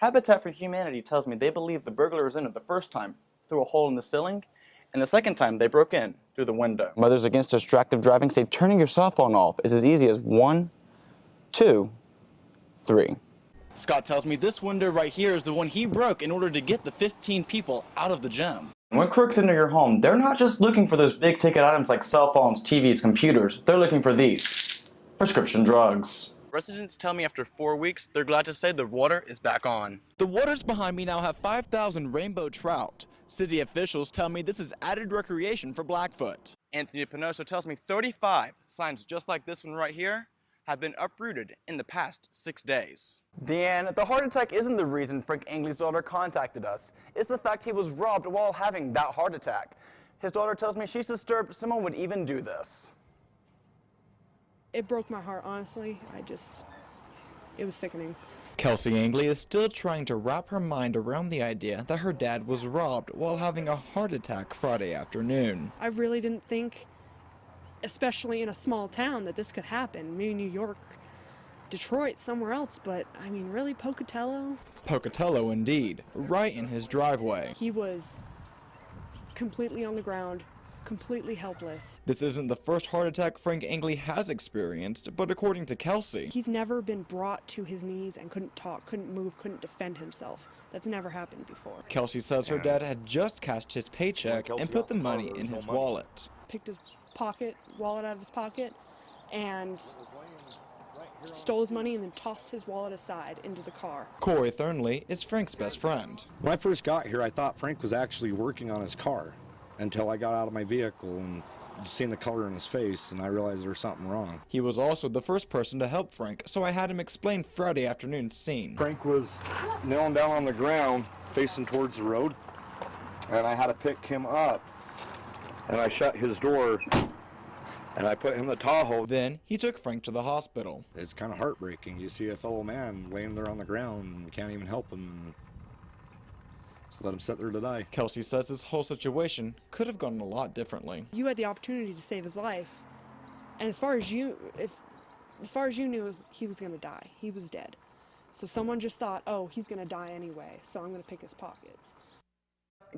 Habitat for Humanity tells me they believe the burglar was in it the first time through a hole in the ceiling, and the second time they broke in through the window. Mothers against distracted driving say turning your cell phone off is as easy as 1, 2, 3. Scott tells me this window right here is the one he broke in order to get the 15 people out of the gym. When crooks enter your home, they're not just looking for those big ticket items like cell phones, TVs, computers. They're looking for these: prescription drugs. Residents tell me after 4 weeks, they're glad to say the water is back on. The waters behind me now have 5,000 rainbow trout. City officials tell me this is added recreation for Blackfoot. Anthony Pinoso tells me 35 signs just like this one right here have been uprooted in the past 6 days. Deanne, the heart attack isn't the reason Frank Angley's daughter contacted us. It's the fact he was robbed while having that heart attack. His daughter tells me she's disturbed someone would even do this. It broke my heart, honestly. It was sickening. Kelsey Angley is still trying to wrap her mind around the idea that her dad was robbed while having a heart attack Friday afternoon. I really didn't think, especially in a small town, that this could happen. Maybe New York, Detroit, somewhere else, but I mean, really, Pocatello? Pocatello, indeed, right in his driveway. He was completely on the ground, completely helpless. This isn't the first heart attack Frank Angley has experienced, but according to Kelsey, he's never been brought to his knees and couldn't talk, couldn't move, couldn't defend himself. That's never happened before. Kelsey says her dad had just cashed his paycheck and put the money in his wallet. Picked his wallet out of his pocket and stole his money and then tossed his wallet aside into the car. Corey Thornley is Frank's best friend. When I first got here, I thought Frank was actually working on his car until I got out of my vehicle and seen the color in his face, and I realized there was something wrong. He was also the first person to help Frank, so I had him explain Friday afternoon's scene. Frank was kneeling down on the ground, facing towards the road, and I had to pick him up, and I shut his door, and I put him in the Tahoe. Then he took Frank to the hospital. It's kind of heartbreaking. You see a fellow man laying there on the ground and can't even help him. Let him sit there to die. Kelsey says this whole situation could have gone a lot differently. You had the opportunity to save his life, and as far as you knew, he was going to die. He was dead. So someone just thought, oh, he's going to die anyway, so I'm going to pick his pockets.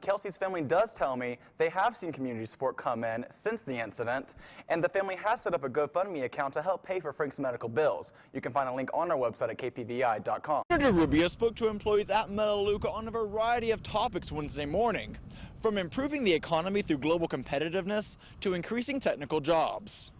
Kelsey's family does tell me they have seen community support come in since the incident, and the family has set up a GoFundMe account to help pay for Frank's medical bills. You can find a link on our website at kpvi.com. Senator Rubio spoke to employees at Melaleuca on a variety of topics Wednesday morning, from improving the economy through global competitiveness to increasing technical jobs.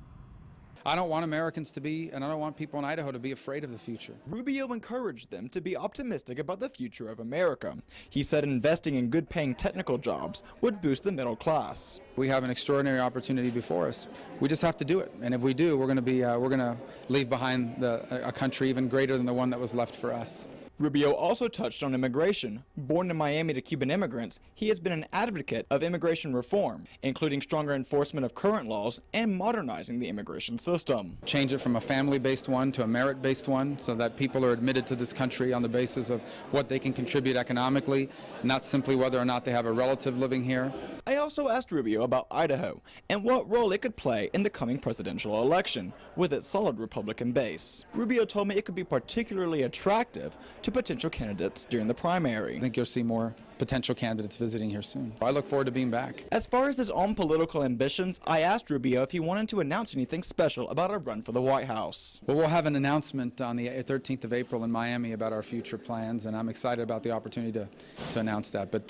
I don't want Americans to be, and I don't want people in Idaho to be afraid of the future. Rubio encouraged them to be optimistic about the future of America. He said investing in good-paying technical jobs would boost the middle class. We have an extraordinary opportunity before us. We just have to do it, and if we do, we're going to leave behind a country even greater than the one that was left for us. Rubio also touched on immigration. Born in Miami to Cuban immigrants, he has been an advocate of immigration reform, including stronger enforcement of current laws and modernizing the immigration system. Change it from a family-based one to a merit-based one so that people are admitted to this country on the basis of what they can contribute economically, not simply whether or not they have a relative living here. I also asked Rubio about Idaho and what role it could play in the coming presidential election with its solid Republican base. Rubio told me it could be particularly attractive to potential candidates during the primary. I think you'll see more potential candidates visiting here soon. I look forward to being back. As far as his own political ambitions, I asked Rubio if he wanted to announce anything special about a run for the White House. Well, we'll have an announcement on the 13th of April in Miami about our future plans, and I'm excited about the opportunity to announce that. But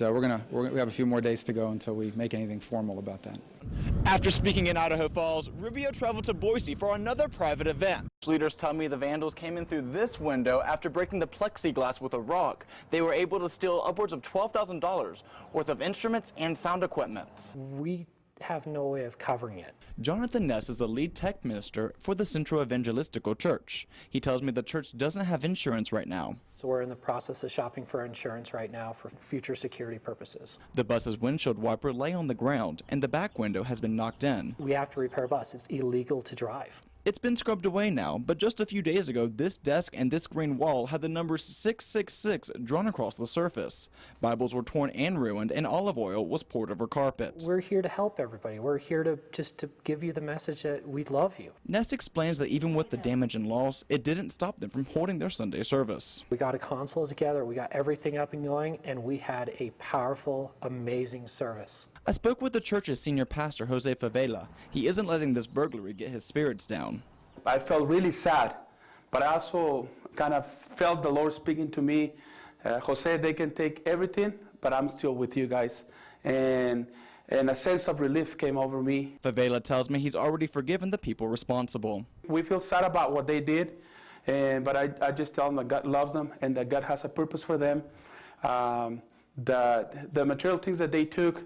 we have a few more days to go until we make anything formal about that. After speaking in Idaho Falls, Rubio traveled to Boise for another private event. Leaders tell me the vandals came in through this window after breaking the plexiglass with a rock. They were able to steal upwards of $12,000 worth of instruments and sound equipment. We have no way of covering it. Jonathan Ness is the lead tech minister for the Central Evangelistical Church. He tells me the church doesn't have insurance right now. So we're in the process of shopping for insurance right now for future security purposes. The bus's windshield wiper lay on the ground and the back window has been knocked in. We have to repair a bus. It's illegal to drive. It's been scrubbed away now, but just a few days ago, this desk and this green wall had the number 666 drawn across the surface. Bibles were torn and ruined, and olive oil was poured over carpet. We're here to help everybody. We're here to give you the message that we love you. Ness explains that even with the damage and loss, it didn't stop them from holding their Sunday service. We got a console together, we got everything up and going, and we had a powerful, amazing service. I spoke with the church's senior pastor, Jose Favela. He isn't letting this burglary get his spirits down. I felt really sad, but I also kind of felt the Lord speaking to me, Jose, they can take everything, but I'm still with you guys. And a sense of relief came over me. Favela tells me he's already forgiven the people responsible. We feel sad about what they did, but I just tell them that God loves them and that God has a purpose for them. The material things that they took,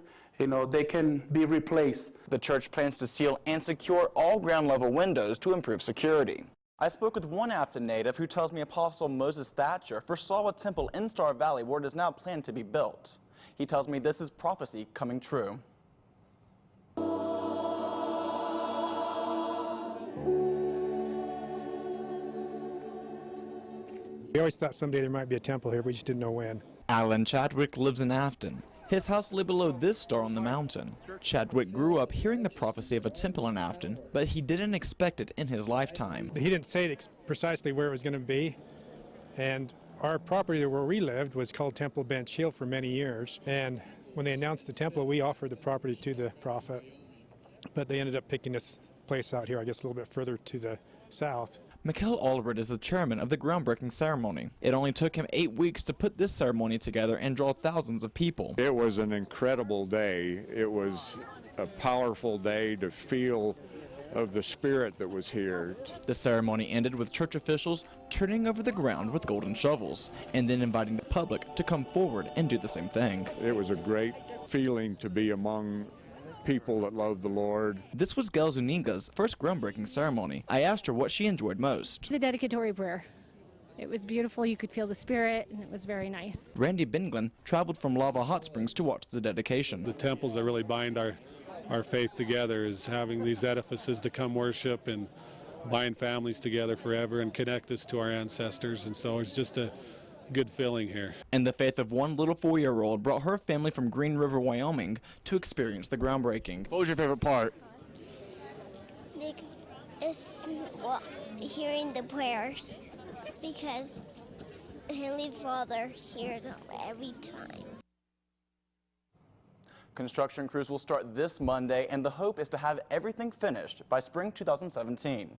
they can be replaced. The church plans to seal and secure all ground level windows to improve security. I spoke with one Afton native who tells me Apostle Moses Thatcher foresaw a temple in Star Valley where it is now planned to be built. He tells me this is prophecy coming true. We always thought someday there might be a temple here, we just didn't know when. Alan Chadwick lives in Afton. His house lay below this star on the mountain. Chadwick grew up hearing the prophecy of a temple in Afton, but he didn't expect it in his lifetime. He didn't say precisely where it was going to be, and our property where we lived was called Temple Bench Hill for many years, and when they announced the temple, we offered the property to the prophet, but they ended up picking this place out here, I guess a little bit further to the south. Mikkel Allred is the chairman of the groundbreaking ceremony. It only took him 8 weeks to put this ceremony together and draw thousands of people. It was an incredible day. It was a powerful day to feel of the spirit that was here. The ceremony ended with church officials turning over the ground with golden shovels and then inviting the public to come forward and do the same thing. It was a great feeling to be among people that love the Lord. This was Gail Zuniga's first groundbreaking ceremony. I asked her what she enjoyed most. The dedicatory prayer. It was beautiful, you could feel the spirit, and it was very nice. Randy Binglen traveled from Lava Hot Springs to watch the dedication. The temples that really bind our faith together is having these edifices to come worship and bind families together forever and connect us to our ancestors, and so it's just a good feeling here. And the faith of one little 4-year-old brought her family from Green River, Wyoming to experience the groundbreaking. What was your favorite part? Hearing the prayers, because Heavenly Father hears them every time. Construction crews will start this Monday, and the hope is to have everything finished by spring 2017.